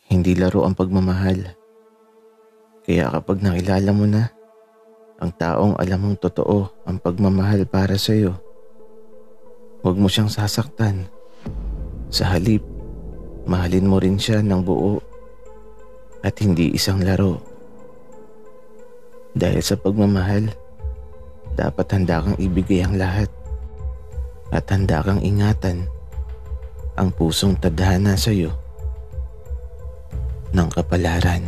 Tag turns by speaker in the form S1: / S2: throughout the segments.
S1: Hindi laro ang pagmamahal. Kaya kapag nakilala mo na ang taong alam mong totoo ang pagmamahal para sa iyo, huwag mo siyang sasaktan. Sa halip, mahalin mo rin siya ng buo at hindi isang laro. Dahil sa pagmamahal, dapat handa kang ibigay ang lahat at handa kang ingatan ang pusong tadhana sa iyo ng kapalaran.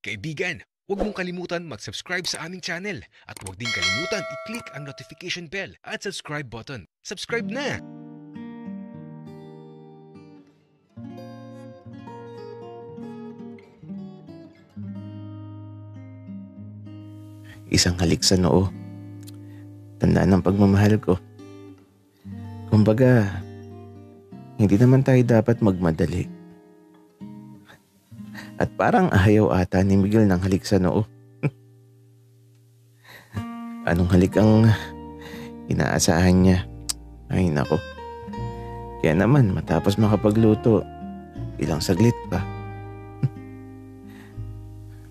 S2: Kaibigan, huwag mong kalimutan mag-subscribe sa aming channel at huwag din kalimutan i-click ang notification bell at subscribe button. Subscribe na!
S1: Isang halik sa noo. Tandaan ng pagmamahal ko. Kumbaga, hindi naman tayo dapat magmadali. At parang ayaw ata ni Miguel ng halik sa noo. Anong halik ang inaasahan niya? Ay nako. Kaya naman matapos makapagluto, ilang saglit pa.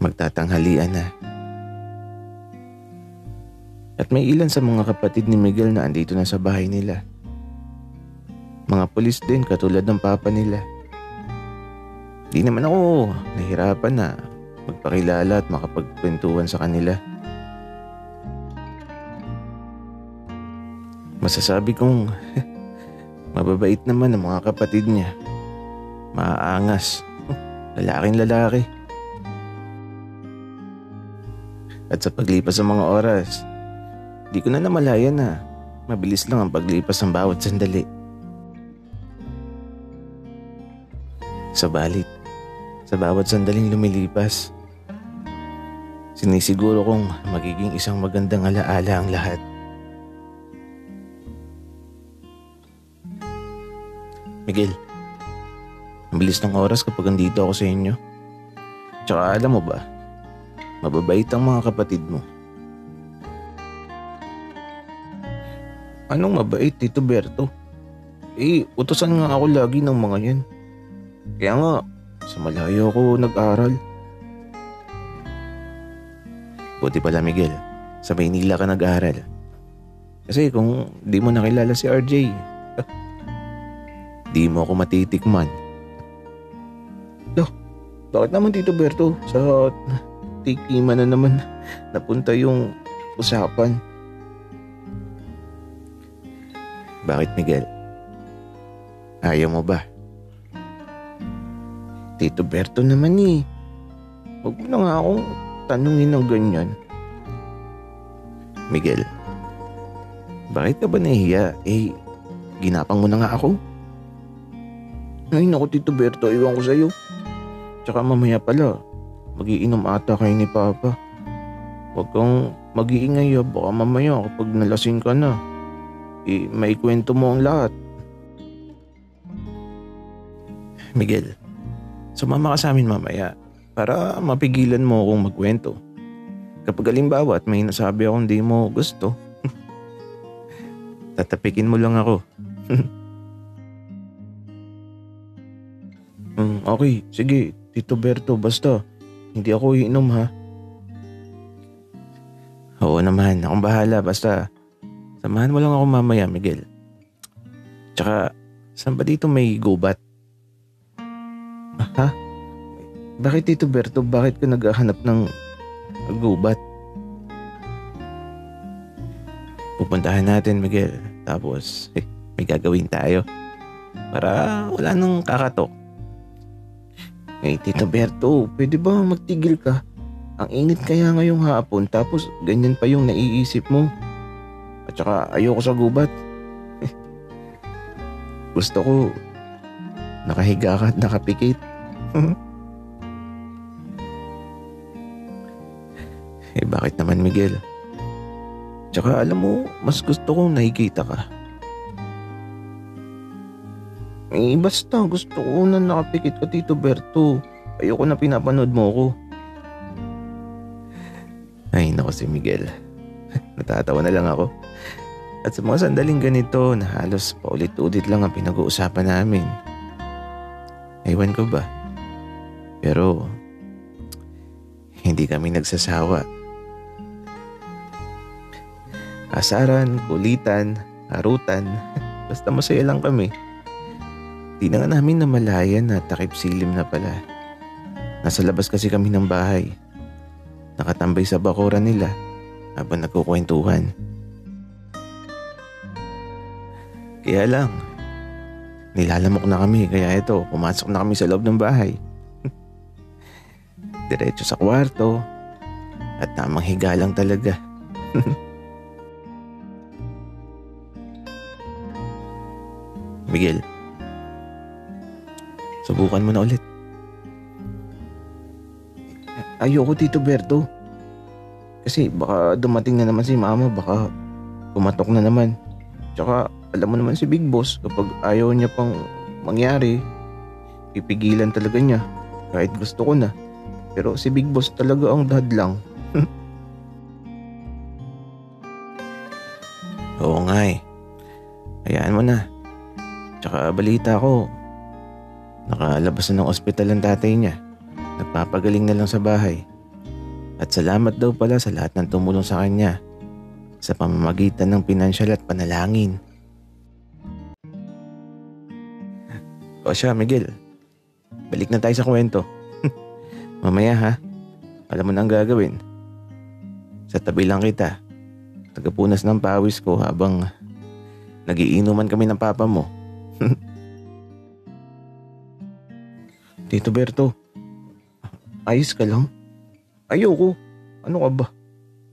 S1: Magtatanghalian na. At may ilan sa mga kapatid ni Miguel na andito na sa bahay nila. Mga pulis din katulad ng papa nila. Di naman ako nahirapan na magpakilala at makapagkwentuhan sa kanila. Masasabi kong mababait naman ang mga kapatid niya. Maaangas. Lalaking lalaki. At sa paglipas ng mga oras, di ko na namalayan na mabilis lang ang paglipas ng bawat sandali. Sabalit, sa bawat sandaling lumilipas, sinisiguro kong magiging isang magandang alaala ang lahat. Miguel, ang bilis ng oras kapag andito ako sa inyo. Tsaka alam mo ba, mababait ang mga kapatid mo. Anong mabait, Tito Berto? Utusan nga ako lagi ng mga yan. Kaya nga, sa malayo ako nag-aral. Buti pala Miguel, sa Maynila ka nag-aral. Kasi kung di mo nakilala si RJ, di mo ako matitikman. Bakit naman Tito Berto? Sa tikiman na naman napunta yung usapan. Bakit Miguel? Ayaw mo ba? Tito Berto naman huwag mo na nga akong tanungin ng ganyan. Miguel, bakit ka ba nahihiya? Ginapang mo na nga ako. Ay naku Tito Berto, iwan ko sa'yo. Tsaka mamaya pala, magiinom ata kayo ni Papa. Huwag kang mag-iingay, baka mamaya kapag nalasing ka na, may kwento mo ang lahat. Miguel, sumama ka sa amin mamaya para mapigilan mo akong magkwento. Kapag halimbawa at may nasabi akong di mo gusto, tatapikin mo lang ako. Okay, sige Tito Berto, basta hindi ako iinom ha. Oo naman, akong bahala, basta samahan mo lang ako mamaya Miguel. Tsaka saan ba dito may gubat? Ha? Bakit Tito Berto? Bakit ka naghahanap ng gubat? Pupuntahan natin Miguel. Tapos may gagawin tayo para wala nang kakatok. Tito Berto, pwede ba magtigil ka? Ang init kaya ngayong hapon tapos ganyan pa yung naiisip mo. At saka ayoko sa gubat. Gusto ko nakahiga ka at nakapikit. Bakit naman Miguel? Tsaka alam mo, mas gusto kong nakikita ka. Basta gusto ko na nakapikit ka Tito Berto. Ayoko na pinapanood mo ko. Ay, naku si Miguel. Natatawa na lang ako. At sa mga sandaling ganito na halos paulit-ulit lang ang pinag-uusapan namin. Ewan ko ba? Pero hindi kami nagsasawa. Asaran, kulitan, harutan, basta masaya lang kami. Di na nga namin namalayan na takip silim na pala. Nasa labas kasi kami ng bahay. Nakatambay sa bakuran nila habang nagkukwentuhan. Kaya lang, nilalamok na kami kaya ito, pumasok na kami sa loob ng bahay. Diretso sa kwarto at tamang higa lang talaga. Miguel, subukan mo na ulit. Ayoko Tito Berto. Kasi baka dumating na naman si Mama, baka kumatok na naman. Tsaka alam mo naman si Big Boss, kapag ayaw niya pang mangyari, pipigilan talaga niya kahit gusto ko na. Pero si Big Boss talaga ang hadlang. Oo nga eh. Hayaan mo na. Tsaka balita ko, nakalabas na ng ospital ang tatay niya. Nagpapagaling na lang sa bahay. At salamat daw pala sa lahat ng tumulong sa kanya sa pamamagitan ng pinansyal at panalangin. O siya, Miguel. Balik na tayo sa kwento. Mamaya ha, alam mo na ang gagawin. Sa tabi lang kita. Tagapunas ng pawis ko habang nagiinuman kami ng papa mo. Tito Berto, ayos ka lang? Ayoko. Ano ka ba?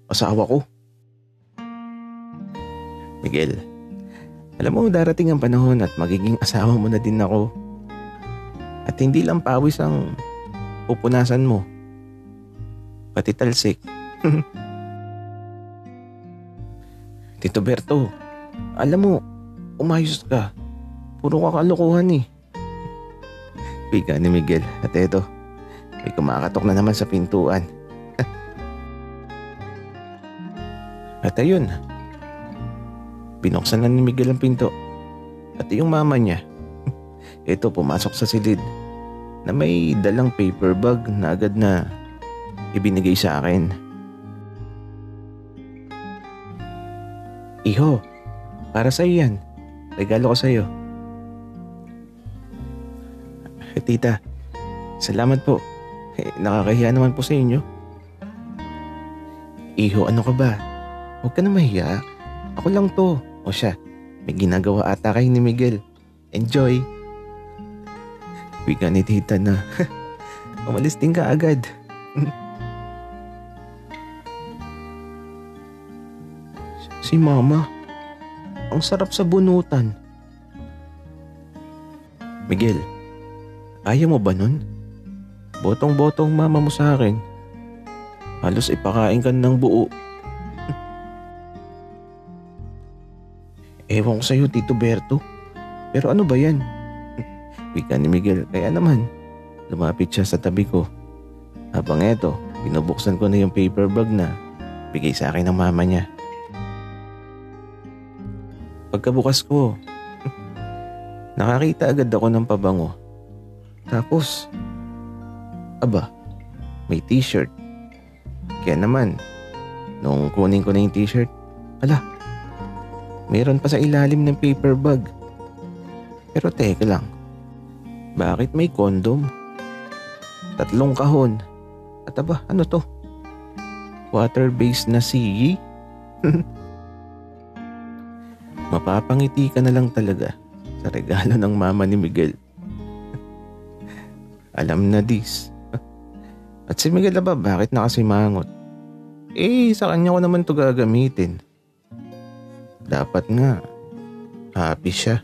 S1: Asawa ko. Miguel, alam mo darating ang panahon at magiging asawa mo na din ako. At hindi lang pawis ang pupunasan mo, pati talsik. Tito Berto, alam mo, umayos ka. Puro kakalokohan eh. Biga ni Miguel. At eto, may kumakatok na naman sa pintuan. At ayun, binuksan na ni Miguel ang pinto. At yung mama niya, ito pumasok sa silid na may dalang paper bag na agad na ibinigay sa akin. Iho, para sa'yo yan. Regalo ko sa'yo. Tita, salamat po. Nakakahiya naman po sa inyo. Iho, ano ka ba? Huwag ka na mahiya. Ako lang to. O siya, may ginagawa ata kay ni Miguel. Enjoy. Biga ni tita na umalis din ka agad. Si Mama, ang sarap sa bunutan. Miguel, ayaw mo ba nun? Botong-botong mama mo sa akin. Halos ipakain ka ng buo. Ewan ko sa'yo, Tito Berto. Pero ano ba yan? Wika ni Miguel, kaya naman lumapit siya sa tabi ko. Habang eto, binubuksan ko na yung paper bag na bigay sa akin ng mama niya. Pagkabukas ko, nakakita agad ako ng pabango. Tapos, aba, may t-shirt. Kaya naman, nung kunin ko na yung t-shirt, ala, mayroon pa sa ilalim ng paper bag. Pero teka lang, bakit may kondom? 3 kahon. At aba, ano to? Water-based na siyi? Mapapangiti ka na lang talaga sa regalo ng mama ni Miguel. Alam na dis. At si Miguel ba, bakit nakasimangot? Sa kanya ko naman to gagamitin. Dapat nga, happy siya.